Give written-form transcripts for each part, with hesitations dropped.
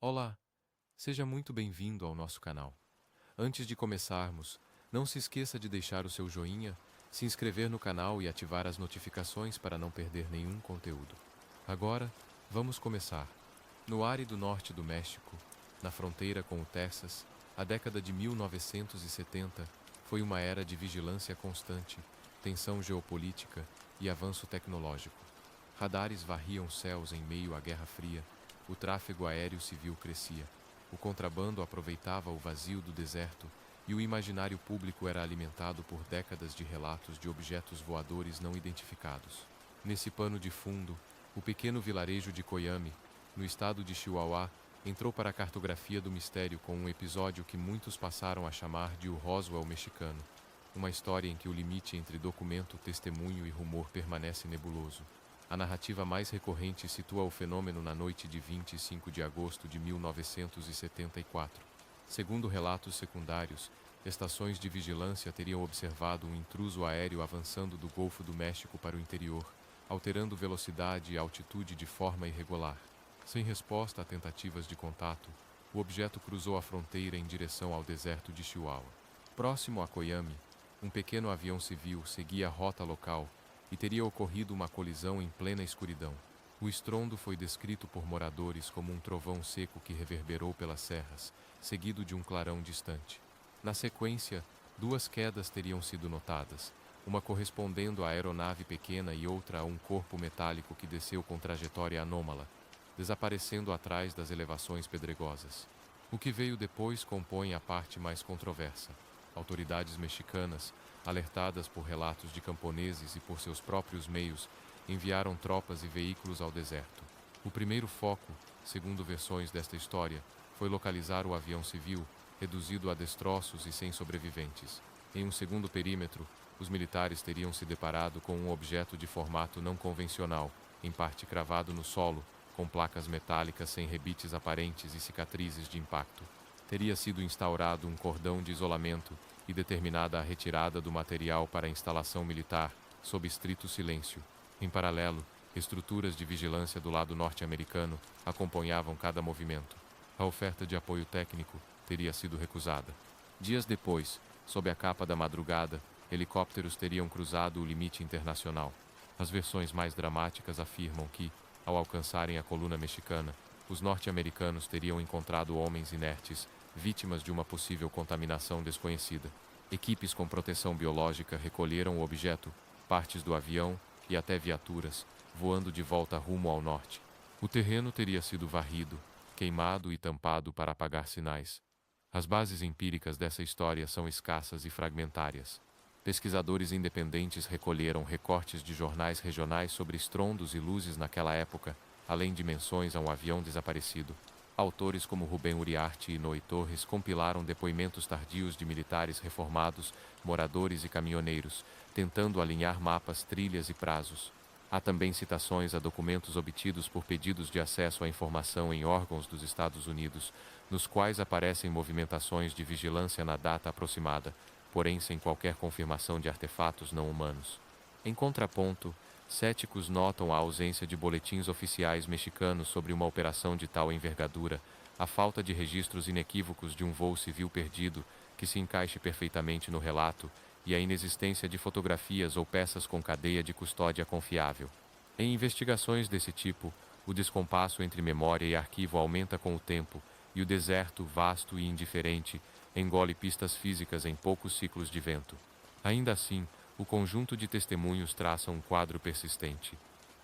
Olá, seja muito bem-vindo ao nosso canal. Antes de começarmos, não se esqueça de deixar o seu joinha, se inscrever no canal e ativar as notificações para não perder nenhum conteúdo. Agora, vamos começar. No árido norte do México, na fronteira com o Texas, a década de 1970 foi uma era de vigilância constante, tensão geopolítica e avanço tecnológico. Radares varriam céus em meio à Guerra Fria, o tráfego aéreo civil crescia, o contrabando aproveitava o vazio do deserto e o imaginário público era alimentado por décadas de relatos de objetos voadores não identificados. Nesse pano de fundo, o pequeno vilarejo de Coyame, no estado de Chihuahua, entrou para a cartografia do mistério com um episódio que muitos passaram a chamar de o Roswell mexicano, uma história em que o limite entre documento, testemunho e rumor permanece nebuloso. A narrativa mais recorrente situa o fenômeno na noite de 25 de agosto de 1974. Segundo relatos secundários, estações de vigilância teriam observado um intruso aéreo avançando do Golfo do México para o interior, alterando velocidade e altitude de forma irregular. Sem resposta a tentativas de contato, o objeto cruzou a fronteira em direção ao deserto de Chihuahua. Próximo a Coyame, um pequeno avião civil seguia a rota local e teria ocorrido uma colisão em plena escuridão. O estrondo foi descrito por moradores como um trovão seco que reverberou pelas serras, seguido de um clarão distante. Na sequência, duas quedas teriam sido notadas, uma correspondendo à aeronave pequena e outra a um corpo metálico que desceu com trajetória anômala, desaparecendo atrás das elevações pedregosas. O que veio depois compõe a parte mais controversa. Autoridades mexicanas, alertadas por relatos de camponeses e por seus próprios meios, enviaram tropas e veículos ao deserto. O primeiro foco, segundo versões desta história, foi localizar o avião civil, reduzido a destroços e sem sobreviventes. Em um segundo perímetro, os militares teriam se deparado com um objeto de formato não convencional, em parte cravado no solo, com placas metálicas sem rebites aparentes e cicatrizes de impacto. Teria sido instaurado um cordão de isolamento e determinada a retirada do material para a instalação militar, sob estrito silêncio. Em paralelo, estruturas de vigilância do lado norte-americano acompanhavam cada movimento. A oferta de apoio técnico teria sido recusada. Dias depois, sob a capa da madrugada, helicópteros teriam cruzado o limite internacional. As versões mais dramáticas afirmam que, ao alcançarem a coluna mexicana, os norte-americanos teriam encontrado homens inertes, vítimas de uma possível contaminação desconhecida. Equipes com proteção biológica recolheram o objeto, partes do avião e até viaturas, voando de volta rumo ao norte. O terreno teria sido varrido, queimado e tampado para apagar sinais. As bases empíricas dessa história são escassas e fragmentárias. Pesquisadores independentes recolheram recortes de jornais regionais sobre estrondos e luzes naquela época, além de menções a um avião desaparecido. Autores como Rubem Uriarte e Noé Torres compilaram depoimentos tardios de militares reformados, moradores e caminhoneiros, tentando alinhar mapas, trilhas e prazos. Há também citações a documentos obtidos por pedidos de acesso à informação em órgãos dos Estados Unidos, nos quais aparecem movimentações de vigilância na data aproximada, porém sem qualquer confirmação de artefatos não humanos. Em contraponto, céticos notam a ausência de boletins oficiais mexicanos sobre uma operação de tal envergadura, a falta de registros inequívocos de um voo civil perdido que se encaixe perfeitamente no relato e a inexistência de fotografias ou peças com cadeia de custódia confiável. Em investigações desse tipo, o descompasso entre memória e arquivo aumenta com o tempo e o deserto, vasto e indiferente, engole pistas físicas em poucos ciclos de vento. Ainda assim, o conjunto de testemunhos traça um quadro persistente.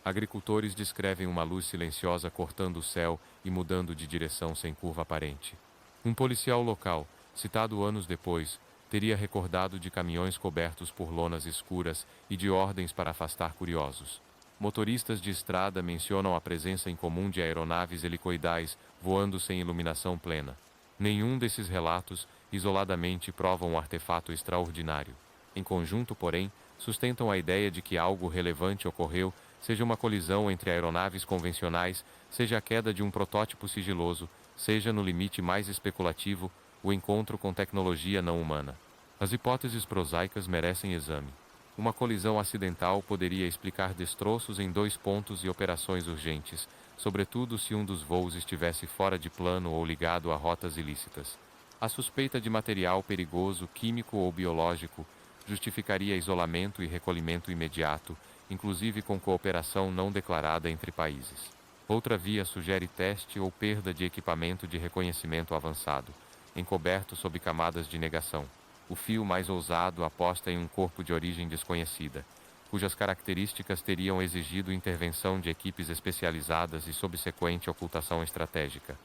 Agricultores descrevem uma luz silenciosa cortando o céu e mudando de direção sem curva aparente. Um policial local, citado anos depois, teria recordado de caminhões cobertos por lonas escuras e de ordens para afastar curiosos. Motoristas de estrada mencionam a presença incomum de aeronaves helicoidais voando sem iluminação plena. Nenhum desses relatos, isoladamente, prova um artefato extraordinário. Em conjunto, porém, sustentam a ideia de que algo relevante ocorreu, seja uma colisão entre aeronaves convencionais, seja a queda de um protótipo sigiloso, seja, no limite mais especulativo, o encontro com tecnologia não humana. As hipóteses prosaicas merecem exame. Uma colisão acidental poderia explicar destroços em 2 pontos e operações urgentes, sobretudo se um dos voos estivesse fora de plano ou ligado a rotas ilícitas. A suspeita de material perigoso, químico ou biológico, justificaria isolamento e recolhimento imediato, inclusive com cooperação não declarada entre países. Outra via sugere teste ou perda de equipamento de reconhecimento avançado, encoberto sob camadas de negação. O fio mais ousado aposta em um corpo de origem desconhecida, cujas características teriam exigido intervenção de equipes especializadas e subsequente ocultação estratégica.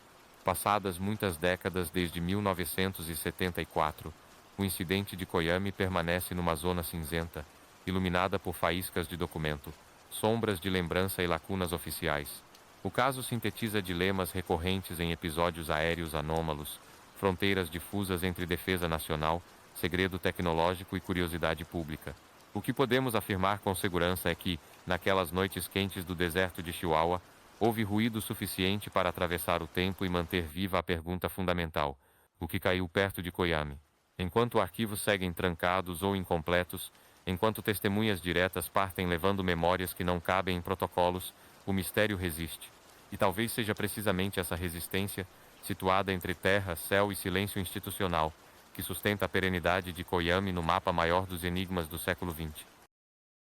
Passadas muitas décadas desde 1974, o incidente de Koyami permanece numa zona cinzenta, iluminada por faíscas de documento, sombras de lembrança e lacunas oficiais. O caso sintetiza dilemas recorrentes em episódios aéreos anômalos, fronteiras difusas entre defesa nacional, segredo tecnológico e curiosidade pública. O que podemos afirmar com segurança é que, naquelas noites quentes do deserto de Chihuahua, houve ruído suficiente para atravessar o tempo e manter viva a pergunta fundamental: o que caiu perto de Koyami? Enquanto arquivos seguem trancados ou incompletos, enquanto testemunhas diretas partem levando memórias que não cabem em protocolos, o mistério resiste. E talvez seja precisamente essa resistência, situada entre terra, céu e silêncio institucional, que sustenta a perenidade de Koyami no mapa maior dos enigmas do século XX.